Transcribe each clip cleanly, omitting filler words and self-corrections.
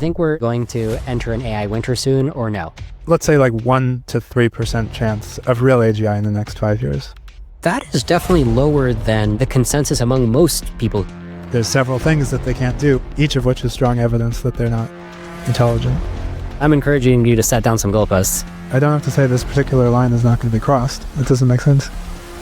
think we're going to enter an AI winter soon or no? Let's say like 1 to 3% chance of real AGI in the next 5 years. That is definitely lower than the consensus among most people. There's several things that they can't do, each of which is strong evidence that they're not intelligent. I'm encouraging you to set down some goalposts. I don't have to say this particular line is not going to be crossed. It doesn't make sense.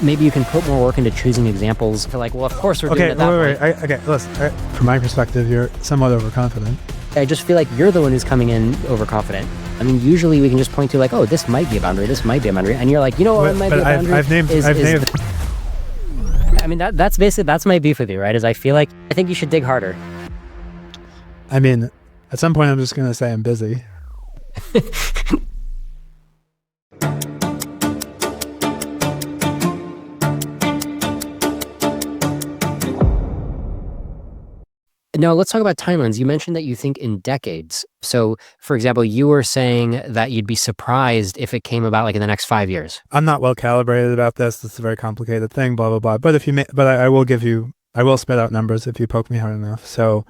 Maybe you can put more work into choosing examples for like, well, of course we're doing it that way. Okay, listen, from my perspective, you're somewhat overconfident. I just feel like you're the one who's coming in overconfident. I mean, usually we can just point to like, oh, this might be a boundary, this might be a boundary. And you're like, you know what might be a boundary? I've named. I mean, that's my beef with you, right? Is I think you should dig harder. I mean, at some point I'm just going to say I'm busy. Now, let's talk about timelines. You mentioned that you think in decades. So, for example, you were saying that you'd be surprised if it came about like in the next 5 years. I'm not well calibrated about this. It's a very complicated thing, blah, blah, blah. But I will spit out numbers if you poke me hard enough. So,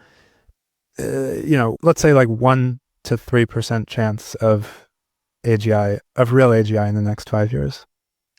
let's say like 1 to 3% chance of AGI, of real AGI in the next 5 years.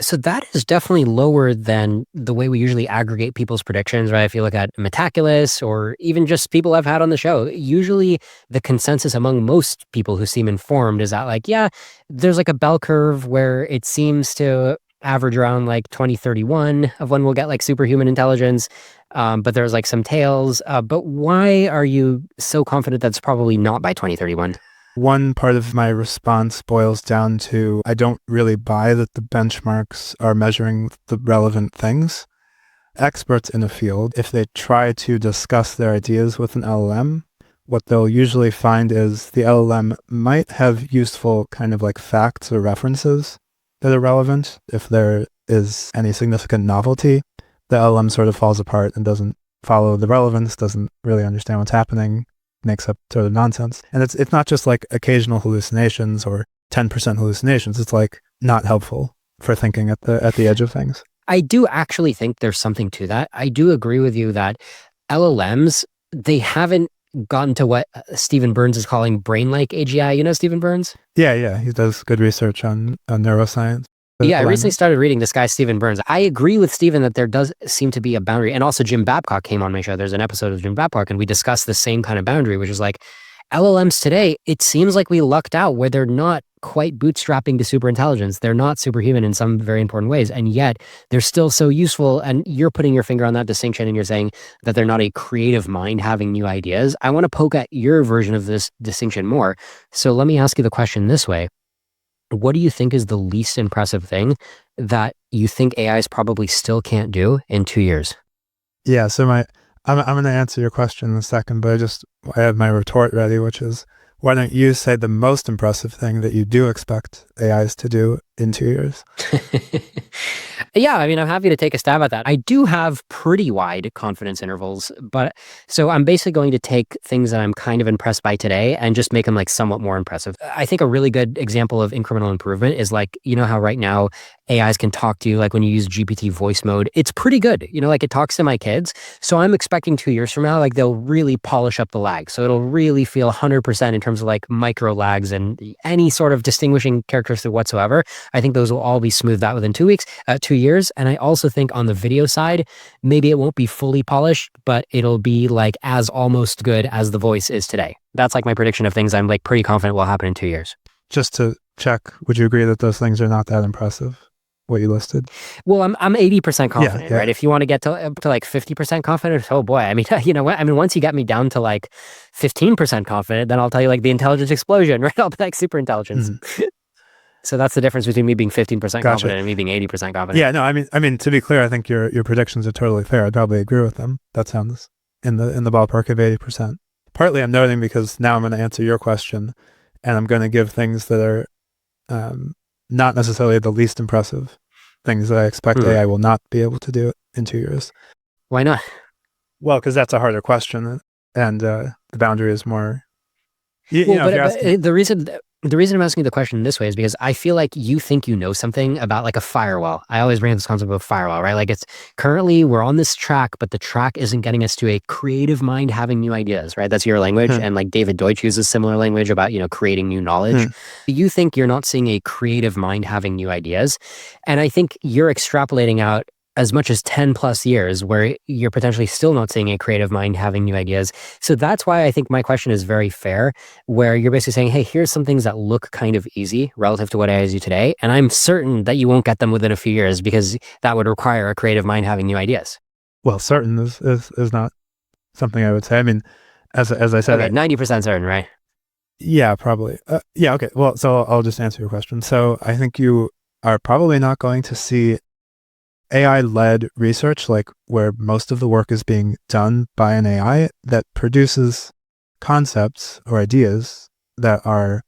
So that is definitely lower than the way we usually aggregate people's predictions, right? If you look at Metaculus or even just people I've had on the show, usually the consensus among most people who seem informed is that like, yeah, there's like a bell curve where it seems to average around like 2031 of when we'll get like superhuman intelligence. But there's like some tails. But why are you so confident that's probably not by 2031? One part of my response boils down to I don't really buy that the benchmarks are measuring the relevant things. Experts in a field, if they try to discuss their ideas with an LLM, what they'll usually find is the LLM might have useful kind of like facts or references that are relevant. If there is any significant novelty, the LLM sort of falls apart and doesn't follow the relevance, doesn't really understand what's happening, makes up sort of nonsense. And it's not just like occasional hallucinations or 10% hallucinations. It's like not helpful for thinking at the edge of things. I do actually think there's something to that. I do agree with you that LLMs, they haven't gotten to what Stephen Burns is calling brain-like AGI. You know Stephen Burns? Yeah. He does good research on neuroscience. Yeah, I recently started reading this guy, Stephen Burns. I agree with Stephen that there does seem to be a boundary. And also Jim Babcock came on my show. There's an episode of Jim Babcock, and we discussed the same kind of boundary, which is like LLMs today, it seems like we lucked out where they're not quite bootstrapping to superintelligence. They're not superhuman in some very important ways. And yet they're still so useful. And you're putting your finger on that distinction and you're saying that they're not a creative mind having new ideas. I want to poke at your version of this distinction more. So let me ask you the question this way. What do you think is the least impressive thing that you think AIs probably still can't do in 2 years? Yeah, so I'm going to answer your question in a second, but I have my retort ready, which is, why don't you say the most impressive thing that you do expect AIs to do in 2 years? Yeah, I mean, I'm happy to take a stab at that. I do have pretty wide confidence intervals, but so I'm basically going to take things that I'm kind of impressed by today and just make them like somewhat more impressive. I think a really good example of incremental improvement is like, you know how right now AIs can talk to you, like when you use GPT voice mode, it's pretty good. You know, like it talks to my kids. So I'm expecting 2 years from now, like they'll really polish up the lag. So it'll really feel 100% in terms of like micro lags and any sort of distinguishing characteristic whatsoever. I think those will all be smoothed out within 2 years. And I also think on the video side, maybe it won't be fully polished, but it'll be like as almost good as the voice is today. That's like my prediction of things I'm like pretty confident will happen in 2 years. Just to check, would you agree that those things are not that impressive, what you listed? Well, I'm 80% confident, yeah. right? If you want to get to like 50% confident, oh boy, I mean, you know what? I mean, once you get me down to like 15% confident, then I'll tell you like the intelligence explosion, right? I'll be like super intelligence. Mm-hmm. So that's the difference between me being 15% confident and me being 80% confident. Yeah, no, I mean, to be clear, I think your predictions are totally fair. I'd probably agree with them. That sounds in the ballpark of 80%. Partly I'm noting because now I'm going to answer your question, and I'm going to give things that are not necessarily the least impressive, things that I expect AI will not be able to do in 2 years. Why not? Well, because that's a harder question, and the boundary is more... The reason The reason I'm asking the question this way is because I feel like you think you know something about like a firewall. I always bring up this concept of firewall, right? Like it's currently we're on this track, but the track isn't getting us to a creative mind having new ideas, right? That's your language. Hmm. And like David Deutsch uses similar language about, creating new knowledge. Hmm. You think you're not seeing a creative mind having new ideas. And I think you're extrapolating out as much as 10 plus years where you're potentially still not seeing a creative mind having new ideas. So that's why I think my question is very fair, where you're basically saying, hey, here's some things that look kind of easy relative to what I do today. And I'm certain that you won't get them within a few years because that would require a creative mind having new ideas. Well, certain is not something I would say. I mean, as I said, Okay, 90% certain, right? yeah, probably. Yeah, okay. Well, so I'll just answer your question. So I think you are probably not going to see AI-led research, like where most of the work is being done by an AI that produces concepts or ideas that are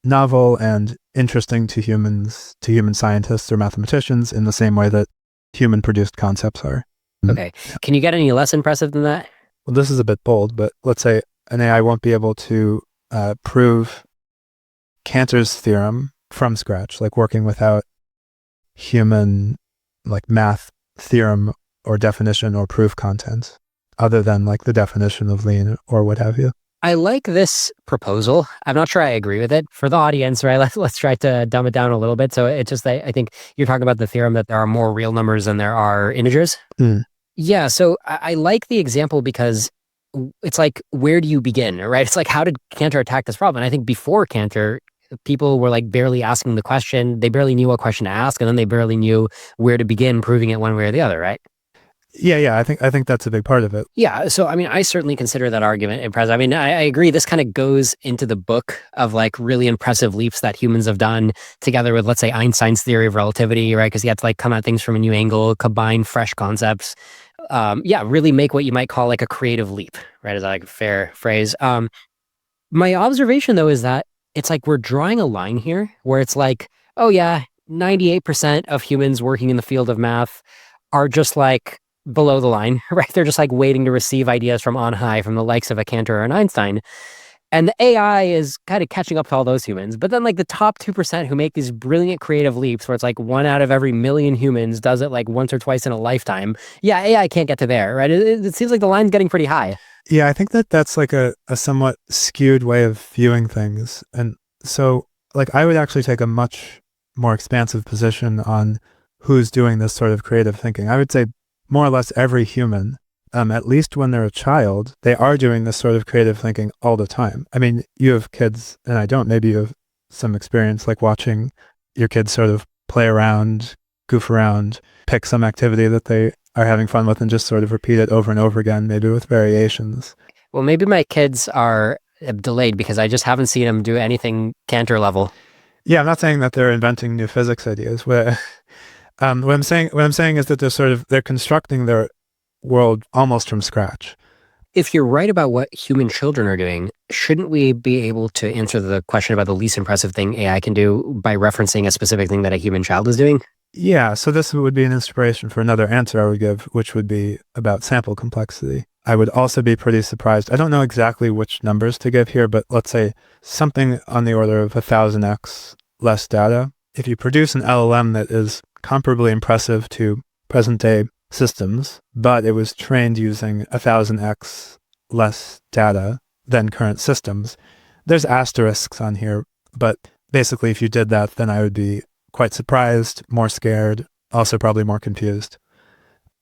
novel and interesting to humans, to human scientists or mathematicians in the same way that human-produced concepts are. Okay. Can you get any less impressive than that? Well, this is a bit bold, but let's say an AI won't be able to prove Cantor's theorem from scratch, like working without human like math theorem or definition or proof content other than like the definition of lean or what have you. I like this proposal. I'm not sure I agree with it. For the audience, right? Let's try to dumb it down a little bit. So it's just that I think you're talking about the theorem that there are more real numbers than there are integers. Mm. Yeah, so I like the example because it's like, where do you begin, right? It's like, how did Cantor attack this problem? And I think before Cantor, people were like barely asking the question. They barely knew what question to ask, and then they barely knew where to begin proving it one way or the other, right? Yeah. I think that's a big part of it. Yeah, so I mean, I certainly consider that argument impressive. I mean, I agree. This kind of goes into the book of like really impressive leaps that humans have done together with, let's say, Einstein's theory of relativity, right? Because he had to like come at things from a new angle, combine fresh concepts. Yeah, really make what you might call like a creative leap, right? Is that like a fair phrase? My observation though is that it's like we're drawing a line here where it's like, oh yeah, 98% of humans working in the field of math are just like below the line, right? They're just like waiting to receive ideas from on high from the likes of a Cantor or an Einstein. And the AI is kind of catching up to all those humans. But then like the top 2% who make these brilliant creative leaps where it's like one out of every million humans does it like once or twice in a lifetime. Yeah, AI can't get to there, right? It seems like the line's getting pretty high. Yeah, I think that's like a somewhat skewed way of viewing things. And so like I would actually take a much more expansive position on who's doing this sort of creative thinking. I would say more or less every human, at least when they're a child, they are doing this sort of creative thinking all the time. I mean, you have kids and I don't, maybe you have some experience like watching your kids sort of play around, goof around, pick some activity that they are having fun with and just sort of repeat it over and over again, maybe with variations. Well, maybe my kids are delayed because I just haven't seen them do anything Cantor level. Yeah, I'm not saying that they're inventing new physics ideas. What I'm saying is that they're constructing their world almost from scratch. If you're right about what human children are doing, shouldn't we be able to answer the question about the least impressive thing AI can do by referencing a specific thing that a human child is doing? Yeah, so this would be an inspiration for another answer I would give, which would be about sample complexity. I would also be pretty surprised. I don't know exactly which numbers to give here, but let's say something on the order of 1,000x less data. If you produce an LLM that is comparably impressive to present-day systems, but it was trained using 1,000x less data than current systems, there's asterisks on here, but basically if you did that, then I would be quite surprised, more scared, also probably more confused.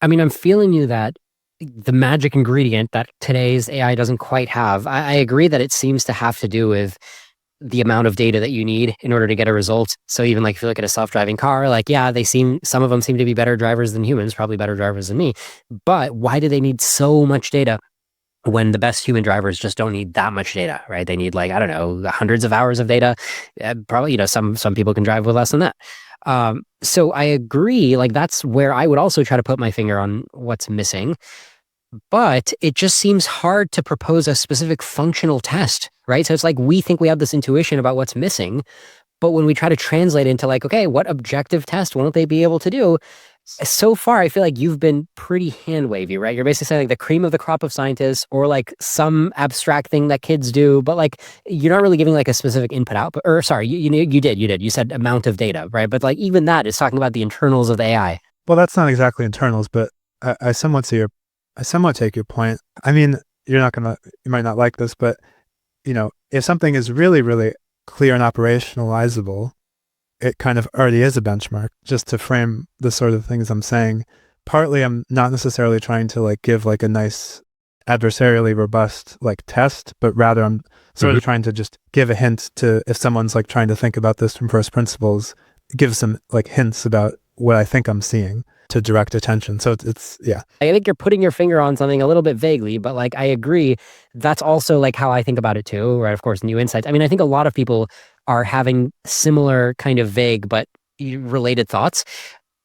I mean, I'm feeling you that the magic ingredient that today's AI doesn't quite have. I agree that it seems to have to do with the amount of data that you need in order to get a result. So even like if you look at a self-driving car, like, yeah, some of them seem to be better drivers than humans, probably better drivers than me. But why do they need so much data when the best human drivers just don't need that much data, right? They need like, I don't know, hundreds of hours of data. Probably, some people can drive with less than that. So I agree, like that's where I would also try to put my finger on what's missing. But it just seems hard to propose a specific functional test, right? So it's like we think we have this intuition about what's missing, but when we try to translate into like, okay, what objective test won't they be able to do? So far, I feel like you've been pretty hand wavy, right? You're basically saying like the cream of the crop of scientists or like some abstract thing that kids do, but like you're not really giving like a specific input output. Or sorry, you did. You said amount of data, right? But like even that is talking about the internals of the AI. Well, that's not exactly internals, but I somewhat take your point. I mean, you might not like this, but if something is really, really clear and operationalizable, it kind of already is a benchmark. Just to frame the sort of things I'm saying, partly I'm not necessarily trying to like give like a nice adversarially robust like test, but rather I'm sort of trying to just give a hint to, if someone's like trying to think about this from first principles, give some like hints about what I think I'm seeing to direct attention. So it's yeah. I think you're putting your finger on something a little bit vaguely, but like I agree. That's also like how I think about it too, right? Of course, new insights. I mean, I think a lot of people are having similar kind of vague but related thoughts.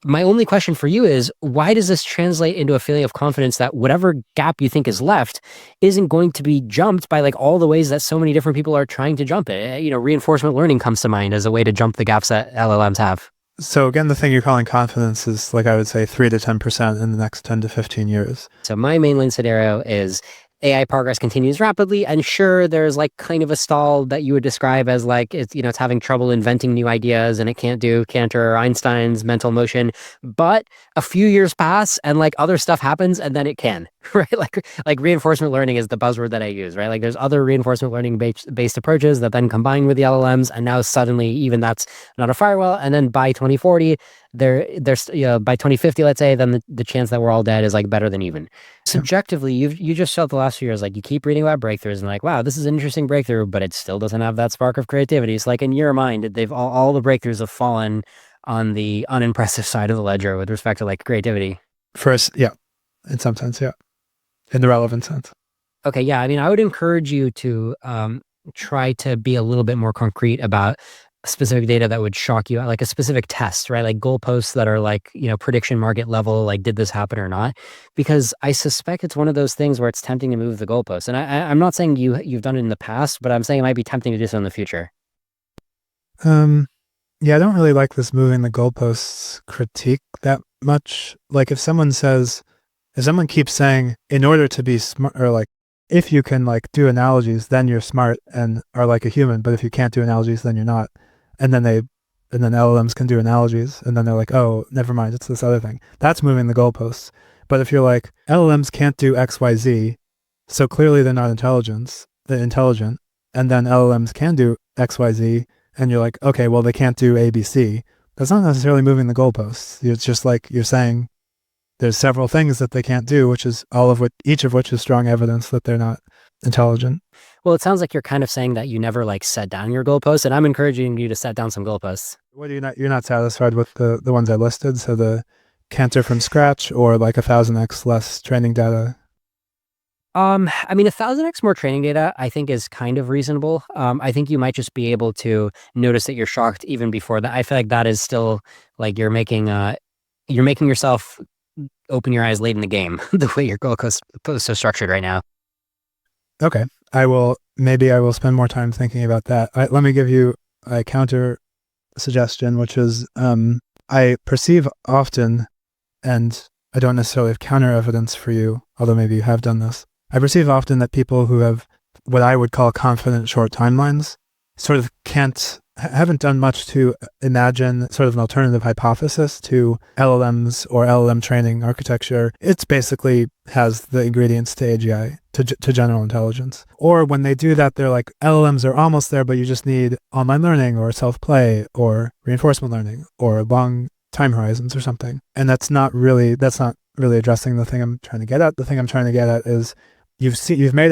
My only question for you is why does this translate into a feeling of confidence that whatever gap you think is left isn't going to be jumped by like all the ways that so many different people are trying to jump it? Reinforcement learning comes to mind as a way to jump the gaps that LLMs have. So again, the thing you're calling confidence is like, I would say 3 to 10% in the next 10 to 15 years. So my mainline scenario is AI progress continues rapidly, and sure, there's like kind of a stall that you would describe as like it's having trouble inventing new ideas and it can't do Cantor or Einstein's mental motion. But a few years pass and like other stuff happens, and then it can, right? Like reinforcement learning is the buzzword that I use, right? Like there's other reinforcement learning based approaches that then combine with the LLMs, and now suddenly even that's not a firewall. And then by 2040, there's by 2050, let's say, then the chance that we're all dead is like better than even. Subjectively, you just felt the last few years like you keep reading about breakthroughs and like, wow, this is an interesting breakthrough, but it still doesn't have that spark of creativity. It's like in your mind, they've all the breakthroughs have fallen on the unimpressive side of the ledger with respect to like creativity. First, yeah, in some sense, yeah, in the relevant sense. Okay, yeah. I mean, I would encourage you to try to be a little bit more concrete about specific data that would shock you, like a specific test, right? Like goalposts that are like, prediction market level, like did this happen or not? Because I suspect it's one of those things where it's tempting to move the goalposts. And I'm not saying you've done it in the past, but I'm saying it might be tempting to do so in the future. Yeah, I don't really like this moving the goalposts critique that much. Like if someone keeps saying, in order to be smart, or like, if you can like do analogies, then you're smart and are like a human, but if you can't do analogies, then you're not. And then LLMs can do analogies, and then they're like, oh, never mind, it's this other thing. That's moving the goalposts. But if you're like, LLMs can't do X, Y, Z, so clearly they're not intelligent, and then LLMs can do X, Y, Z, and you're like, okay, well, they can't do A, B, C. That's not necessarily moving the goalposts. It's just like you're saying there's several things that they can't do, each of which is strong evidence that they're not intelligent. Well, it sounds like you're kind of saying that you never like set down your goalposts, and I'm encouraging you to set down some goalposts. What you're not satisfied with the ones I listed? So the Cantor from scratch, or like 1,000x less training data? I mean, 1,000x more training data, I think is kind of reasonable. I think you might just be able to notice that you're shocked even before that. I feel like that is still like you're making yourself open your eyes late in the game, the way your goalposts are structured right now. Okay. Maybe I will spend more time thinking about that. Let me give you a counter suggestion, which is, I perceive often, and I don't necessarily have counter evidence for you, although maybe you have done this. I perceive often that people who have what I would call confident short timelines sort of haven't done much to imagine sort of an alternative hypothesis to LLMs or LLM training architecture. It's basically has the ingredients to AGI, to general intelligence. Or when they do that, they're like, LLMs are almost there, but you just need online learning or self-play or reinforcement learning or long time horizons or something. And that's not really addressing the thing I'm trying to get at. The thing I'm trying to get at is you've made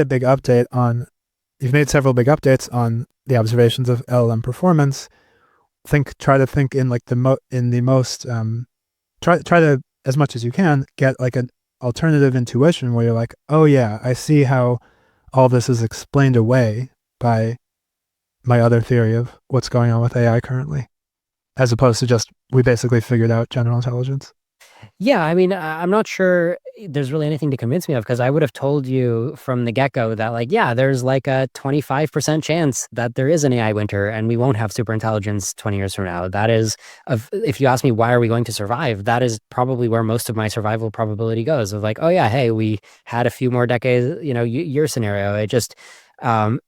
several big updates on the observations of LLM performance. Try to think in like try to, as much as you can, get like an alternative intuition where you're like, oh yeah, I see how all this is explained away by my other theory of what's going on with AI currently, as opposed to just, we basically figured out general intelligence. Yeah, I mean, I'm not sure there's really anything to convince me of because I would have told you from the get-go that like, yeah, there's like a 25% chance that there is an AI winter and we won't have super intelligence 20 years from now. That is, if you ask me why are we going to survive, that is probably where most of my survival probability goes. Of like, oh yeah, hey, we had a few more decades, year scenario. Um,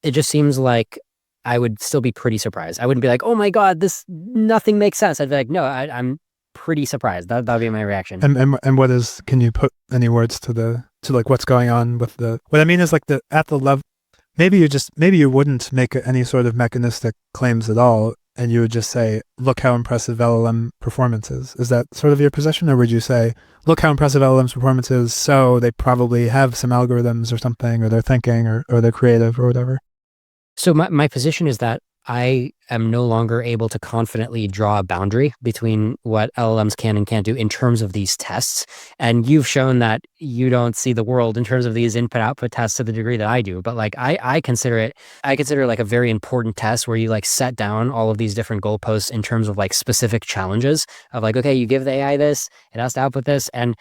it just seems like I would still be pretty surprised. I wouldn't be like, oh my God, this nothing makes sense. I'd be like, no, I'm pretty surprised. That'd be my reaction. And what is, can you put any words to like what's going on with what I mean is like at the level, maybe you wouldn't make any sort of mechanistic claims at all, and you would just say, look how impressive LLM performance is. Is that sort of your position? Or would you say, look how impressive LLM's performance is, so they probably have some algorithms or something, or they're thinking, or they're creative or whatever? So my position is that I am no longer able to confidently draw a boundary between what LLMs can and can't do in terms of these tests. And you've shown that you don't see the world in terms of these input output tests to the degree that I do. But like I consider it like a very important test where you like set down all of these different goalposts in terms of like specific challenges of like, okay, you give the AI this, it has to output this. And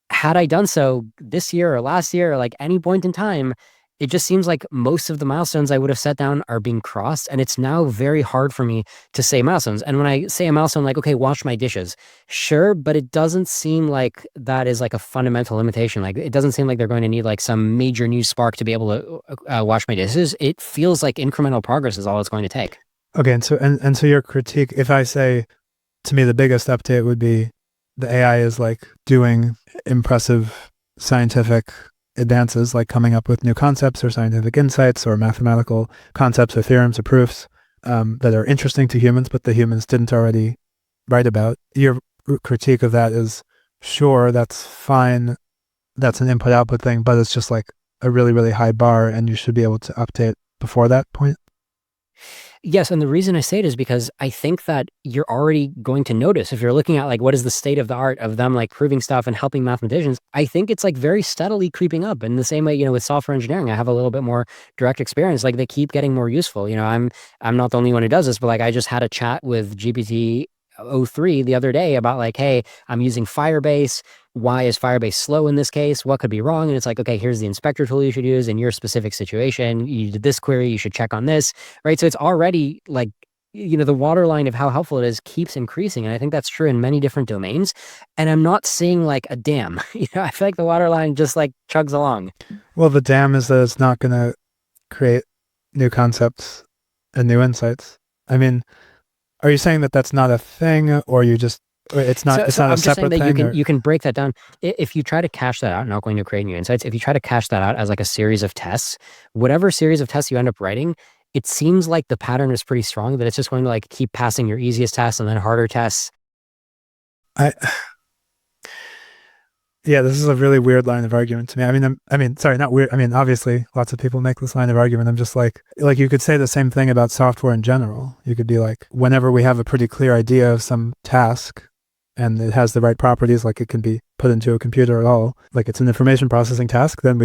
had I done so this year or last year or like any point in time, it just seems like most of the milestones I would have set down are being crossed. And it's now very hard for me to say milestones. And when I say a milestone, like, okay, wash my dishes, sure, but it doesn't seem like that is like a fundamental limitation. Like, it doesn't seem like they're going to need like some major new spark to be able to wash my dishes. It feels like incremental progress is all it's going to take. Okay, and so your critique, if I say, to me the biggest update would be the AI is like doing impressive scientific advances, like coming up with new concepts or scientific insights or mathematical concepts or theorems or proofs that are interesting to humans, but the humans didn't already write about. Your critique of that is, sure, that's fine. That's an input-output thing, but it's just like a really, really high bar, and you should be able to update before that point. Yes, and the reason I say it is because I think that you're already going to notice if you're looking at like what is the state of the art of them like proving stuff and helping mathematicians. I think it's like very steadily creeping up. In the same way, with software engineering, I have a little bit more direct experience. Like they keep getting more useful. I'm not the only one who does this, but like I just had a chat with GPT-03 the other day about like, hey, I'm using Firebase. Why is Firebase slow in this case? What could be wrong? And it's like, okay, here's the inspector tool you should use in your specific situation. You did this query, you should check on this, right? So it's already like, the waterline of how helpful it is keeps increasing. And I think that's true in many different domains. And I'm not seeing like a dam. I feel like the waterline just like chugs along. Well, the dam is that it's not going to create new concepts and new insights. I mean, are you saying that that's not a thing, or it's not So a I'm just saying separate that thing? you can break that down. If you try to cache that out, not going to create new insights, if you try to cache that out as like a series of tests, whatever series of tests you end up writing, it seems like the pattern is pretty strong that it's just going to like keep passing your easiest tests and then harder tests. I Yeah, this is a really weird line of argument to me. Sorry, not weird. I mean, obviously, lots of people make this line of argument. I'm just like you could say the same thing about software in general. You could be like, whenever we have a pretty clear idea of some task and it has the right properties, like it can be put into a computer at all, like it's an information processing task, then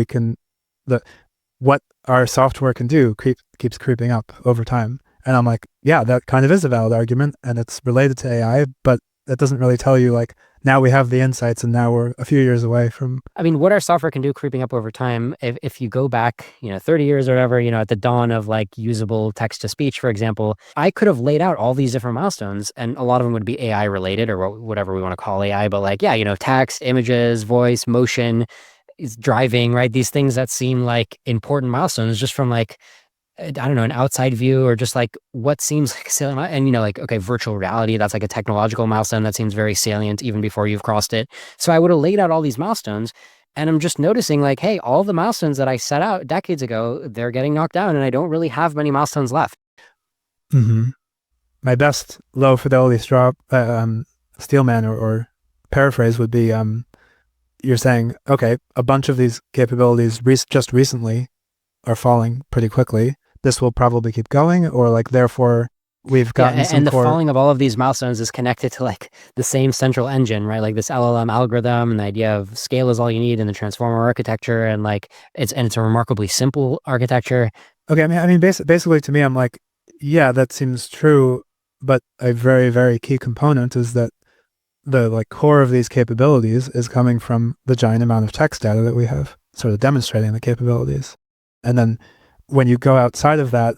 what our software can do keeps creeping up over time. And I'm like, yeah, that kind of is a valid argument, and it's related to AI, but that doesn't really tell you like, now we have the insights and now we're a few years away from. I mean, what our software can do creeping up over time, if you go back, 30 years or whatever, at the dawn of like usable text to speech, for example, I could have laid out all these different milestones and a lot of them would be AI related or whatever we want to call AI. But like, yeah, text, images, voice, motion, is driving, right? These things that seem like important milestones just from like, I don't know, an outside view or just like what seems like salient. And, like, okay, virtual reality, that's like a technological milestone that seems very salient even before you've crossed it. So I would have laid out all these milestones and I'm just noticing like, hey, all the milestones that I set out decades ago, they're getting knocked down and I don't really have many milestones left. Mm-hmm. My best low fidelity Steelman or paraphrase would be, you're saying, okay, a bunch of these capabilities just recently are falling pretty quickly. This will probably keep going, or like, therefore, we've gotten some and the core. falling of all of these milestones is connected to like the same central engine, right? Like this LLM algorithm and the idea of scale is all you need in the transformer architecture, and like it's a remarkably simple architecture. Okay, basically to me, I'm like, yeah, that seems true, but a very, very key component is that the like core of these capabilities is coming from the giant amount of text data that we have, sort of demonstrating the capabilities. And then when you go outside of that,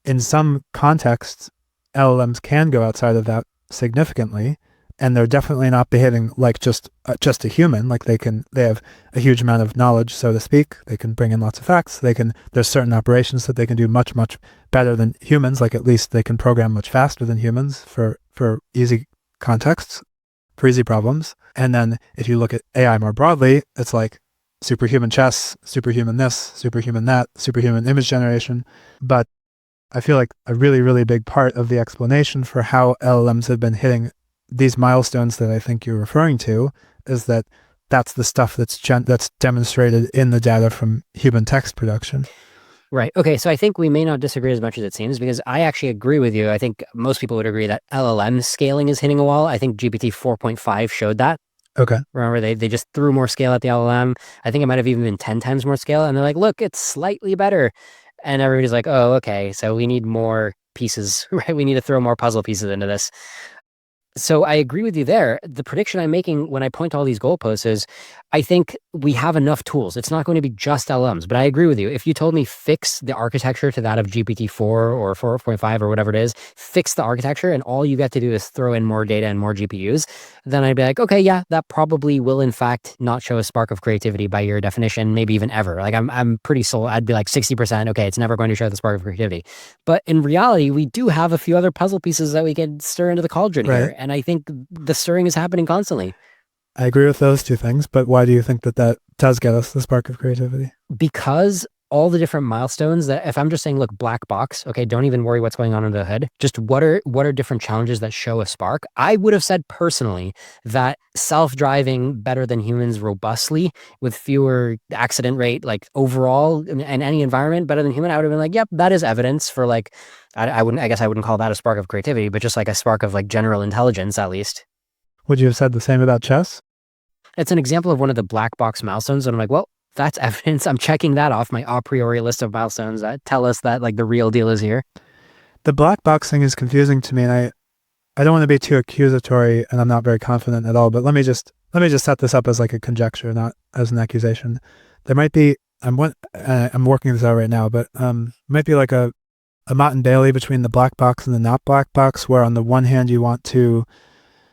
in some contexts, LLMs can go outside of that significantly, and they're definitely not behaving like just a human. Like they have a huge amount of knowledge, so to speak. They can bring in lots of facts. There's certain operations that they can do much, much better than humans. Like at least they can program much faster than humans for easy contexts, for easy problems. And then if you look at AI more broadly, it's like superhuman chess, superhuman this, superhuman that, superhuman image generation. But I feel like a really, really big part of the explanation for how LLMs have been hitting these milestones that I think you're referring to is that that's the stuff that's demonstrated in the data from human text production. Right. Okay. So I think we may not disagree as much as it seems, because I actually agree with you. I think most people would agree that LLM scaling is hitting a wall. I think GPT 4.5 showed that. Okay. Remember, they just threw more scale at the LLM. I think it might have even been 10 times more scale. And they're like, look, it's slightly better. And everybody's like, oh, okay. So we need more pieces, right? We need to throw more puzzle pieces into this. So I agree with you there. The prediction I'm making when I point to all these goalposts is I think we have enough tools. It's not going to be just LMs, but I agree with you. If you told me fix the architecture to that of GPT-4 or 4.5 or whatever it is, fix the architecture, and all you get to do is throw in more data and more GPUs, then I'd be like, okay, yeah, that probably will in fact not show a spark of creativity by your definition, maybe even ever. Like I'm pretty sold. I'd be like 60%. Okay, it's never going to show the spark of creativity. But in reality, we do have a few other puzzle pieces that we can stir into the cauldron here. And I think the stirring is happening constantly. I agree with those two things, but why do you think that does get us the spark of creativity? Because all the different milestones that, if I'm just saying, look, black box, okay, don't even worry what's going on under the hood. Just what are different challenges that show a spark? I would have said personally that self-driving better than humans robustly with fewer accident rate, like overall in any environment better than human. I would have been like, yep, that is evidence for like, I guess I wouldn't call that a spark of creativity, but just like a spark of like general intelligence at least. Would you have said the same about chess? It's an example of one of the black box milestones. And I'm like, well, that's evidence. I'm checking that off my a priori list of milestones that tell us that like the real deal is here. The black box thing is confusing to me, and I don't want to be too accusatory, and I'm not very confident at all. But let me just set this up as like a conjecture, not as an accusation. There might be I'm working this out right now, but might be like a Mott and Bailey between the black box and the not black box, where on the one hand you want to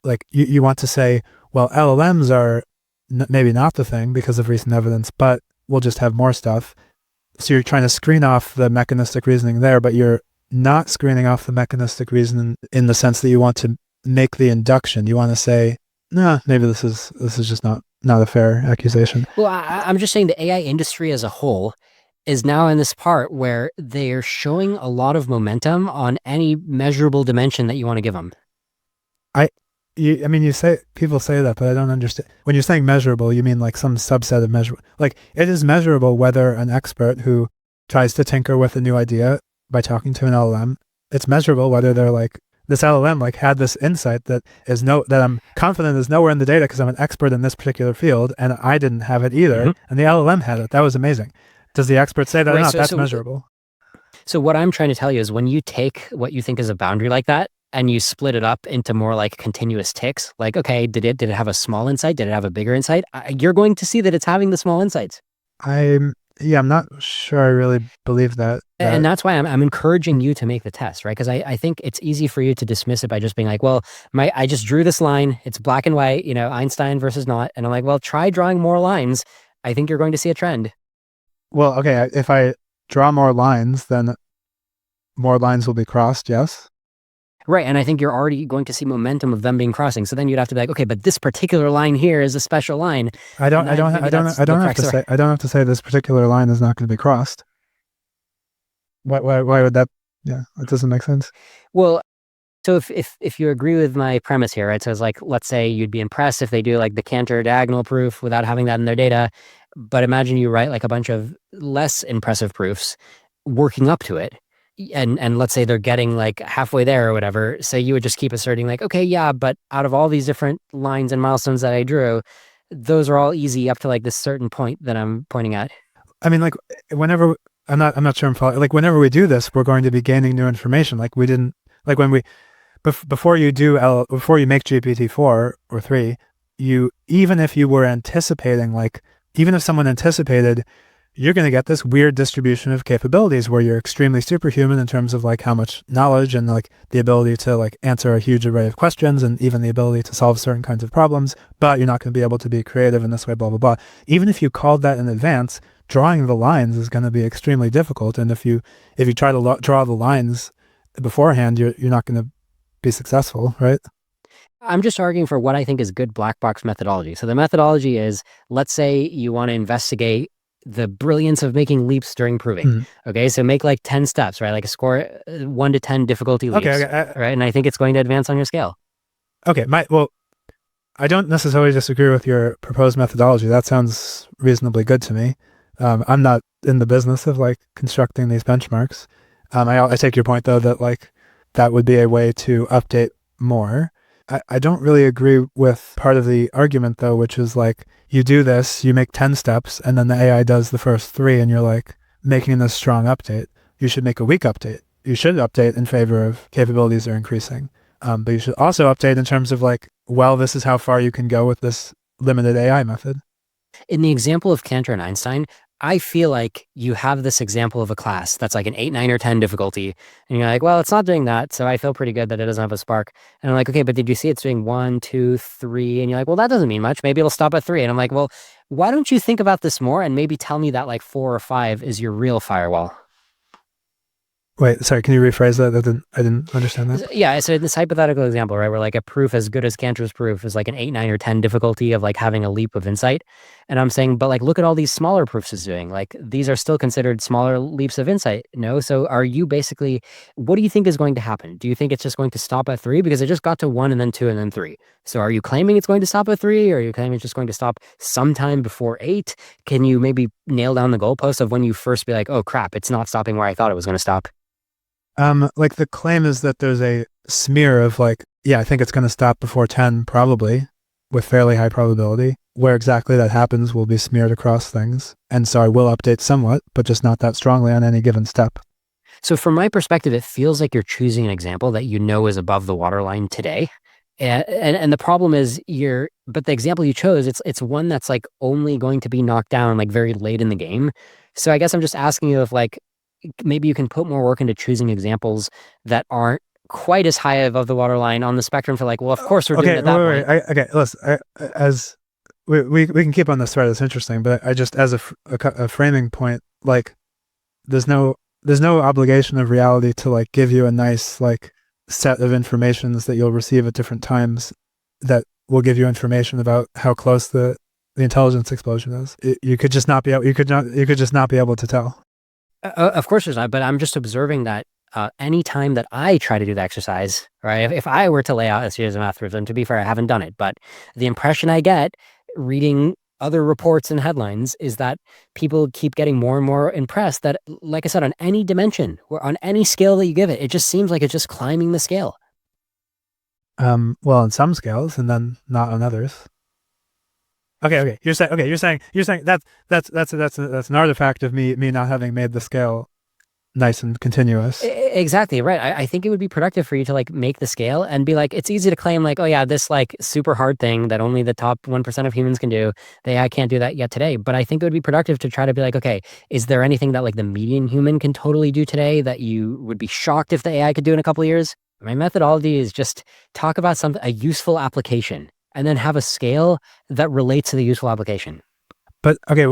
like you want to say, well, LLMs are maybe not the thing because of recent evidence, but we'll just have more stuff. So you're trying to screen off the mechanistic reasoning there, but you're not screening off the mechanistic reason in the sense that you want to make the induction. You want to say, nah, maybe this is just not a fair accusation. Well, I'm just saying the AI industry as a whole is now in this part where they're showing a lot of momentum on any measurable dimension that you want to give them. People say that, but I don't understand. When you're saying measurable, you mean like some subset of measure. Like it is measurable whether an expert who tries to tinker with a new idea by talking to an LLM, it's measurable whether they're like, this LLM like had this insight that I'm confident is nowhere in the data because I'm an expert in this particular field and I didn't have it either. Mm-hmm. And the LLM had it. That was amazing. Does the expert say that or not? That's measurable. So what I'm trying to tell you is when you take what you think is a boundary like that, and you split it up into more like continuous ticks, like, okay, did it have a small insight? Did it have a bigger insight? You're going to see that it's having the small insights. I'm not sure I really believe that. And that's why I'm encouraging you to make the test, right? Because I think it's easy for you to dismiss it by just being like, well, I just drew this line. It's black and white, Einstein versus not. And I'm like, well, try drawing more lines. I think you're going to see a trend. Well, okay, if I draw more lines, then more lines will be crossed, yes? Right, and I think you're already going to see momentum of them being crossing. So then you'd have to be like, okay, but this particular line here is a special line. I don't have to say this particular line is not going to be crossed. Why would that? Yeah, it doesn't make sense. Well, so if you agree with my premise here, right? So it's like, let's say you'd be impressed if they do like the Cantor diagonal proof without having that in their data, but imagine you write like a bunch of less impressive proofs working up to it. And let's say they're getting like halfway there or whatever. So you would just keep asserting like, okay, yeah, but out of all these different lines and milestones that I drew, those are all easy up to like this certain point that I'm pointing at. I mean, like whenever I'm not sure I'm following, like whenever we do this, we're going to be gaining new information. Like we didn't, like when we before you make GPT-4 or 3, even if you were anticipating, like, even if someone anticipated, you're going to get this weird distribution of capabilities where you're extremely superhuman in terms of like how much knowledge and like the ability to like answer a huge array of questions and even the ability to solve certain kinds of problems, but you're not going to be able to be creative in this way, blah, blah, blah. Even if you called that in advance, drawing the lines is going to be extremely difficult. And if you try to draw the lines beforehand, you're not going to be successful, right? I'm just arguing for what I think is good black box methodology. So the methodology is, let's say you want to investigate the brilliance of making leaps during proving. Mm-hmm. Okay, so make like 10 steps, right? Like a score 1 to 10 difficulty leaps, okay. Right? And I think it's going to advance on your scale. Okay, I don't necessarily disagree with your proposed methodology. That sounds reasonably good to me. I'm not in the business of like constructing these benchmarks. I take your point though that like that would be a way to update more. I don't really agree with part of the argument though, which is like you do this, you make 10 steps, and then the AI does the first 3, and you're like making this strong update. You should make a weak update. You should update in favor of capabilities are increasing. But you should also update in terms of like, well, this is how far you can go with this limited AI method. In the example of Cantor and Einstein, I feel like you have this example of a class that's like an 8, 9, or 10 difficulty. And you're like, well, it's not doing that. So I feel pretty good that it doesn't have a spark. And I'm like, okay, but did you see it's doing 1, 2, 3? And you're like, well, that doesn't mean much. Maybe it'll stop at 3. And I'm like, well, why don't you think about this more and maybe tell me that like 4 or 5 is your real firewall? Wait, sorry, can you rephrase that? I didn't understand that. Yeah, so in this hypothetical example, right, where like a proof as good as Cantor's proof is like an 8, 9, or 10 difficulty of like having a leap of insight. And I'm saying, but like, look at all these smaller proofs it's doing. Like, these are still considered smaller leaps of insight. No? So are you basically, what do you think is going to happen? Do you think it's just going to stop at 3? Because it just got to 1 and then 2 and then 3. So are you claiming it's going to stop at 3? Or are you claiming it's just going to stop sometime before 8? Can you maybe nail down the goalpost of when you first be like, oh crap, it's not stopping where I thought it was going to stop? Like the claim is that there's a smear of like, yeah, I think it's going to stop before 10 probably with fairly high probability. Where exactly that happens will be smeared across things. And so I will update somewhat, but just not that strongly on any given step. So from my perspective, it feels like you're choosing an example that you know is above the waterline today. And the problem is but the example you chose, it's one that's like only going to be knocked down like very late in the game. So I guess I'm just asking you if like, maybe you can put more work into choosing examples that aren't quite as high above the waterline on the spectrum for like, well, of course we're doing it at that point. Okay, listen, as we can keep on this thread, it's interesting, but I just, as a framing point, like there's no obligation of reality to like give you a nice like set of informations that you'll receive at different times that will give you information about how close the intelligence explosion is. You could just not be able to tell. Of course there's not, but I'm just observing that any time that I try to do the exercise, right, if I were to lay out a series of math proofs, and to be fair, I haven't done it, but the impression I get reading other reports and headlines is that people keep getting more and more impressed that, like I said, on any dimension or on any scale that you give it, it just seems like it's just climbing the scale. Well, on some scales and then not on others. Okay. You're saying that's an artifact of me not having made the scale nice and continuous. Exactly right. I think it would be productive for you to like make the scale and be like, it's easy to claim like, oh yeah, this like super hard thing that only the top 1% of humans can do. The AI can't do that yet today. But I think it would be productive to try to be like, okay, is there anything that like the median human can totally do today that you would be shocked if the AI could do in a couple of years? My methodology is just talk about a useful application, and then have a scale that relates to the useful application. But okay,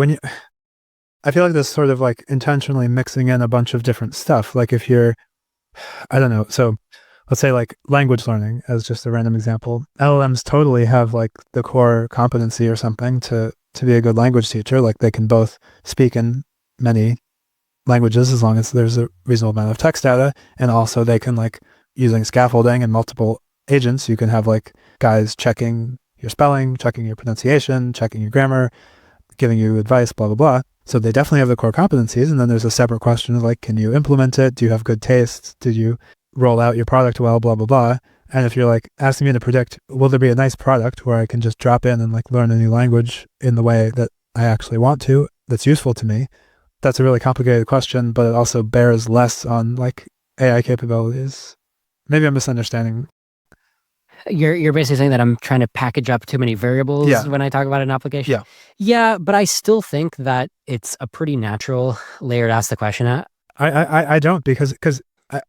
I feel like this sort of like intentionally mixing in a bunch of different stuff. Like if you're, I don't know, so let's say like language learning as just a random example. LLMs totally have like the core competency or something to be a good language teacher. Like they can both speak in many languages as long as there's a reasonable amount of text data. And also they can like, using scaffolding and multiple agents, you can have like guys checking your spelling, checking your pronunciation, checking your grammar, giving you advice, blah, blah, blah. So they definitely have the core competencies. And then there's a separate question of like, can you implement it? Do you have good taste? Did you roll out your product well, blah, blah, blah. And if you're like asking me to predict, will there be a nice product where I can just drop in and like learn a new language in the way that I actually want to, that's useful to me? That's a really complicated question, but it also bears less on like AI capabilities. Maybe I'm misunderstanding You're basically saying that I'm trying to package up too many variables Yeah. when I talk about an application? Yeah. Yeah, but I still think that it's a pretty natural layer to ask the question at. I don't, because